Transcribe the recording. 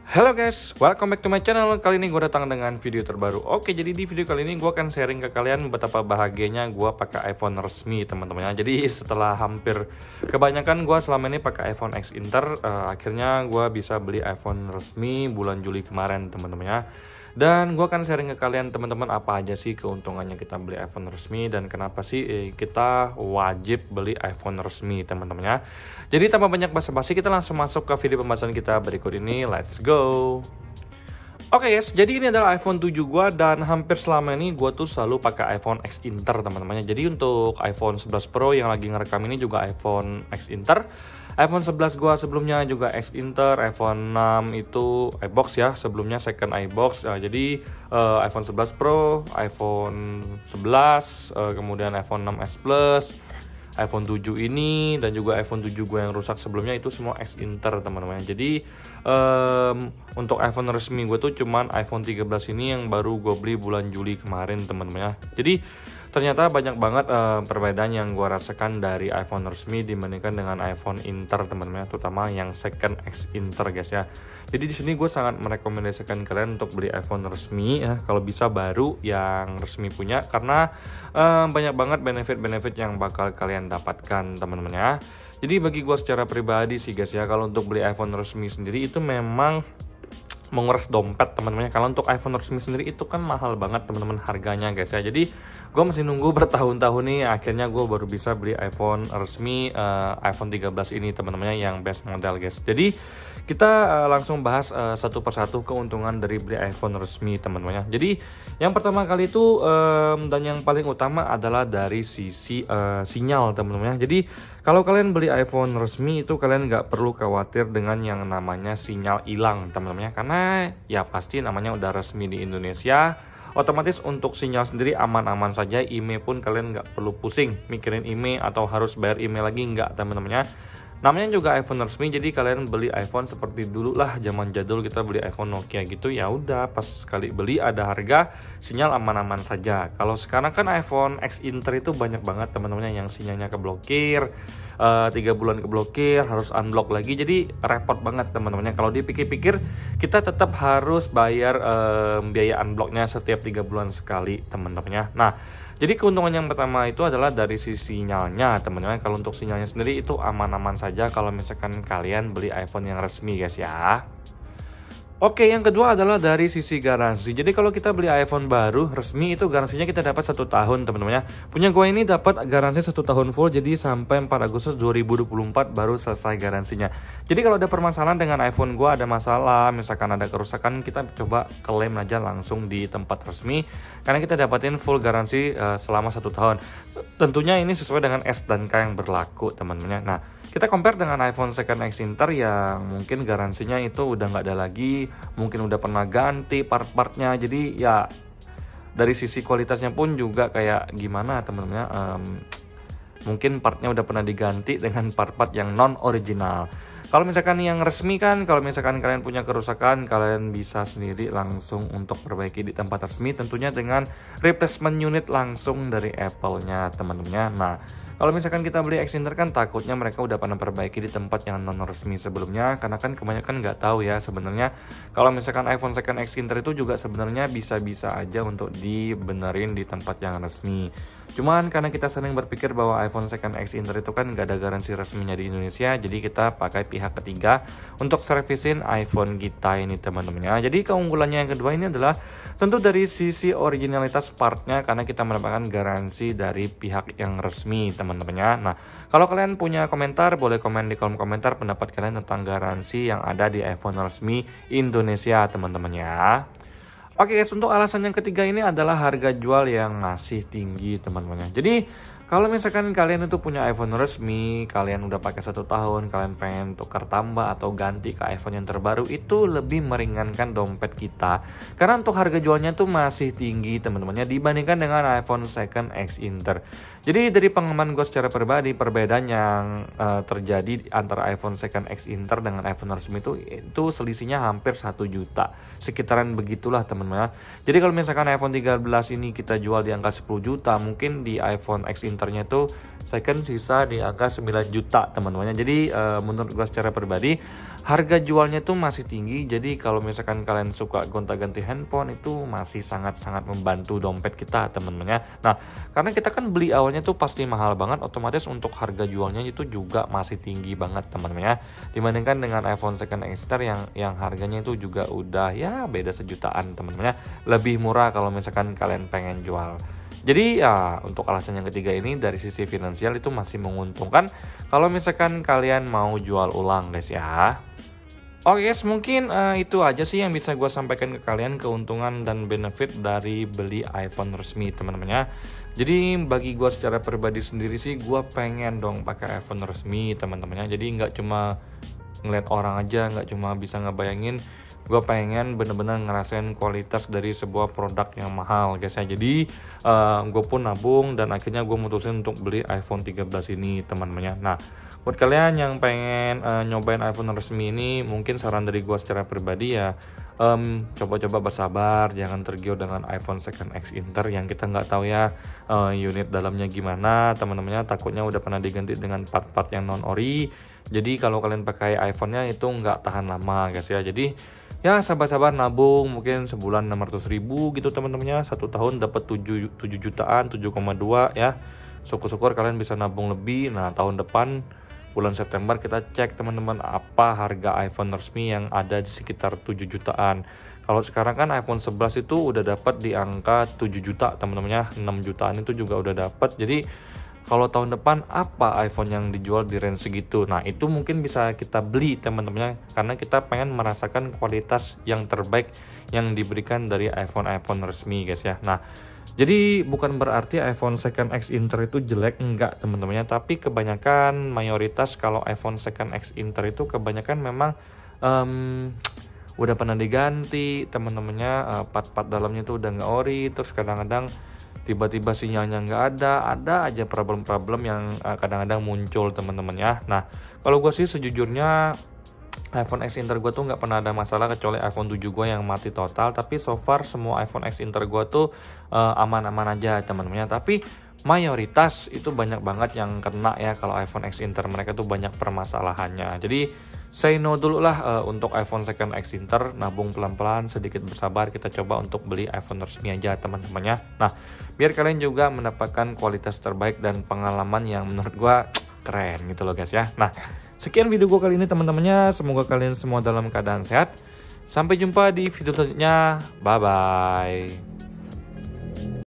Halo guys, welcome back to my channel. Kali ini gue datang dengan video terbaru. Oke, jadi di video kali ini gue akan sharing ke kalian betapa bahagianya gue pakai iPhone resmi, teman-teman. Jadi setelah hampir kebanyakan gue selama ini pakai iPhone X Inter, akhirnya gue bisa beli iPhone resmi bulan Juli kemarin, teman-teman ya. Dan gue akan sharing ke kalian teman-teman apa aja sih keuntungannya kita beli iPhone resmi dan kenapa sih kita wajib beli iPhone resmi, teman-teman ya. Jadi tanpa banyak basa-basi kita langsung masuk ke video pembahasan kita berikut ini. Let's go. Oke guys, jadi ini adalah iPhone 7 gua dan hampir selama ini gua tuh selalu pakai iPhone X Inter, teman-teman. Jadi untuk iPhone 11 Pro yang lagi ngerekam ini juga iPhone X Inter. iPhone 11 gua sebelumnya juga X Inter, iPhone 6 itu iBox ya, sebelumnya second iBox. Jadi iPhone 11 Pro, iPhone 11, kemudian iPhone 6s Plus, iPhone 7 ini, dan juga iPhone 7 gue yang rusak sebelumnya itu semua X Inter, teman-teman. Jadi untuk iPhone resmi gue tuh cuman iPhone 13 ini yang baru gue beli bulan Juli kemarin, teman-teman ya. Jadi ternyata banyak banget perbedaan yang gue rasakan dari iPhone resmi dibandingkan dengan iPhone Inter, teman-teman, terutama yang second X Inter guys ya. Jadi di sini gue sangat merekomendasikan kalian untuk beli iPhone resmi ya, kalau bisa baru yang resmi punya, karena banyak banget benefit-benefit yang bakal kalian dapatkan, teman-teman ya. Jadi bagi gue secara pribadi sih guys ya, kalau untuk beli iPhone resmi sendiri itu memang menguras dompet, teman-teman. Kalau untuk iPhone resmi sendiri itu kan mahal banget, teman-teman, harganya guys ya. Jadi gue masih nunggu bertahun-tahun nih, akhirnya gue baru bisa beli iPhone resmi, iPhone 13 ini, teman-teman, yang best model guys. Jadi kita langsung bahas satu persatu keuntungan dari beli iPhone resmi, teman-teman. Jadi yang pertama kali itu dan yang paling utama adalah dari sisi sinyal, teman-teman. Jadi kalau kalian beli iPhone resmi itu kalian nggak perlu khawatir dengan yang namanya sinyal hilang, teman-teman, karena ya pasti namanya udah resmi di Indonesia, otomatis untuk sinyal sendiri aman-aman saja. IMEI pun kalian nggak perlu pusing mikirin IMEI atau harus bayar IMEI lagi, nggak, teman-teman. Namanya juga iPhone resmi, jadi kalian beli iPhone seperti dulu lah, zaman jadul kita beli iPhone Nokia gitu, ya udah pas sekali beli ada harga, sinyal aman-aman saja. Kalau sekarang kan iPhone X Inter itu banyak banget, teman-teman, yang sinyalnya keblokir, 3 bulan keblokir, harus unblock lagi, jadi repot banget, teman-teman. Kalau dipikir-pikir kita tetap harus bayar biaya unblocknya setiap 3 bulan sekali, teman-teman. Nah, jadi keuntungan yang pertama itu adalah dari sisi sinyalnya, teman-teman. Kalau untuk sinyalnya sendiri itu aman-aman saja kalau misalkan kalian beli iPhone yang resmi guys ya. Oke, yang kedua adalah dari sisi garansi. Jadi kalau kita beli iPhone baru resmi itu garansinya kita dapat 1 tahun, teman-teman ya. Punya gue ini dapat garansi 1 tahun full, jadi sampai 4 Agustus 2024 baru selesai garansinya. Jadi kalau ada permasalahan dengan iPhone gue, ada masalah, misalkan ada kerusakan, kita coba klaim aja langsung di tempat resmi, karena kita dapatin full garansi selama 1 tahun. Tentunya ini sesuai dengan S dan K yang berlaku, teman-teman ya. Nah, kita compare dengan iPhone second X Inter yang mungkin garansinya itu udah nggak ada lagi, mungkin udah pernah ganti part-partnya. Jadi ya dari sisi kualitasnya pun juga kayak gimana, teman-teman, mungkin partnya udah pernah diganti dengan part-part yang non original. Kalau misalkan yang resmi kan, kalau misalkan kalian punya kerusakan, kalian bisa sendiri langsung untuk perbaiki di tempat resmi, tentunya dengan replacement unit langsung dari Apple-nya, teman-teman. Nah, kalau misalkan kita beli X Inter kan takutnya mereka udah pernah perbaiki di tempat yang non resmi sebelumnya, karena kan kebanyakan nggak tahu ya sebenarnya kalau misalkan iPhone second X Inter itu juga sebenarnya bisa-bisa aja untuk dibenerin di tempat yang resmi. Cuman karena kita sering berpikir bahwa iPhone second X Inter itu kan nggak ada garansi resminya di Indonesia, jadi kita pakai pihak ketiga untuk servisin iPhone kita ini, teman-teman ya. Jadi keunggulannya yang kedua ini adalah tentu dari sisi originalitas partnya, karena kita mendapatkan garansi dari pihak yang resmi, teman-teman ya. Nah, kalau kalian punya komentar, boleh komen di kolom komentar pendapat kalian tentang garansi yang ada di iPhone resmi Indonesia, teman-teman ya. Oke guys, untuk alasan yang ketiga ini adalah harga jual yang masih tinggi, teman-teman. Jadi kalau misalkan kalian itu punya iPhone resmi, kalian udah pakai 1 tahun, kalian pengen tukar tambah atau ganti ke iPhone yang terbaru, itu lebih meringankan dompet kita. Karena untuk harga jualnya tuh masih tinggi, teman-teman, dibandingkan dengan iPhone second X Inter. Jadi dari pengalaman gue secara pribadi, perbedaan yang terjadi antara iPhone second X Inter dengan iPhone resmi itu selisihnya hampir 1 juta, sekitaran begitulah, teman-teman. Jadi kalau misalkan iPhone 13 ini kita jual di angka 10 juta, mungkin di iPhone X Internya tuh second sisa di angka 9 juta teman-teman. Jadi menurut gue secara pribadi harga jualnya tuh masih tinggi. Jadi kalau misalkan kalian suka gonta-ganti handphone itu masih sangat-sangat membantu dompet kita teman-teman ya. Nah, karena kita kan beli awalnya tuh pasti mahal banget, otomatis untuk harga jualnya itu juga masih tinggi banget teman-teman ya. Dibandingkan dengan iPhone second X-Inter yang harganya itu juga udah ya beda sejutaan teman-teman ya. Lebih murah kalau misalkan kalian pengen jual. Jadi ya untuk alasan yang ketiga ini dari sisi finansial itu masih menguntungkan kalau misalkan kalian mau jual ulang guys ya. Oke guys, mungkin itu aja sih yang bisa gue sampaikan ke kalian, keuntungan dan benefit dari beli iPhone resmi teman-teman ya. Jadi bagi gue secara pribadi sendiri sih gue pengen dong pakai iPhone resmi teman-teman ya. Jadi nggak cuma ngeliat orang aja, nggak cuma bisa ngebayangin, gue pengen bener-bener ngerasain kualitas dari sebuah produk yang mahal guys ya. Jadi gue pun nabung dan akhirnya gue mutusin untuk beli iPhone 13 ini teman-teman ya. Nah, buat kalian yang pengen nyobain iPhone resmi ini, mungkin saran dari gue secara pribadi ya, coba-coba bersabar, jangan tergiur dengan iPhone second X-Inter yang kita nggak tahu ya unit dalamnya gimana teman-teman ya. Takutnya udah pernah diganti dengan part-part yang non ori. Jadi kalau kalian pakai iPhone-nya itu nggak tahan lama guys ya. Jadi ya sabar-sabar nabung, mungkin sebulan 600.000 gitu teman-temannya, 1 tahun dapat 7 jutaan, 7,2 ya. Syukur-syukur kalian bisa nabung lebih. Nah, tahun depan bulan September kita cek teman-teman apa harga iPhone resmi yang ada di sekitar 7 jutaan. Kalau sekarang kan iPhone 11 itu udah dapat di angka 7 juta teman-temannya, 6 jutaan itu juga udah dapat. Jadi kalau tahun depan apa iPhone yang dijual di range segitu? Nah, itu mungkin bisa kita beli teman-temannya, karena kita pengen merasakan kualitas yang terbaik yang diberikan dari iPhone resmi guys ya. Nah, jadi bukan berarti iPhone second X-Inter itu jelek, enggak teman-temannya. Tapi kebanyakan mayoritas kalau iPhone second X-Inter itu kebanyakan memang udah pernah diganti teman-temannya, part-part dalamnya itu udah nggak ori, terus kadang-kadang tiba-tiba sinyalnya nggak ada aja problem-problem yang kadang-kadang muncul teman-teman ya. Nah, kalau gue sih sejujurnya iPhone X-Inter gue tuh nggak pernah ada masalah kecuali iPhone 7 gue yang mati total. Tapi so far semua iPhone X-Inter gue tuh aman-aman aja teman-temannya. Tapi mayoritas itu banyak banget yang kena ya kalau iPhone X-Inter, mereka tuh banyak permasalahannya. Jadi say no dulu lah untuk iPhone second X-Inter, nabung pelan-pelan, sedikit bersabar, kita coba untuk beli iPhone resmi aja teman-temannya. Nah, biar kalian juga mendapatkan kualitas terbaik dan pengalaman yang menurut gua keren gitu loh guys ya. Nah, sekian video gua kali ini teman-temannya, semoga kalian semua dalam keadaan sehat. Sampai jumpa di video selanjutnya, bye bye.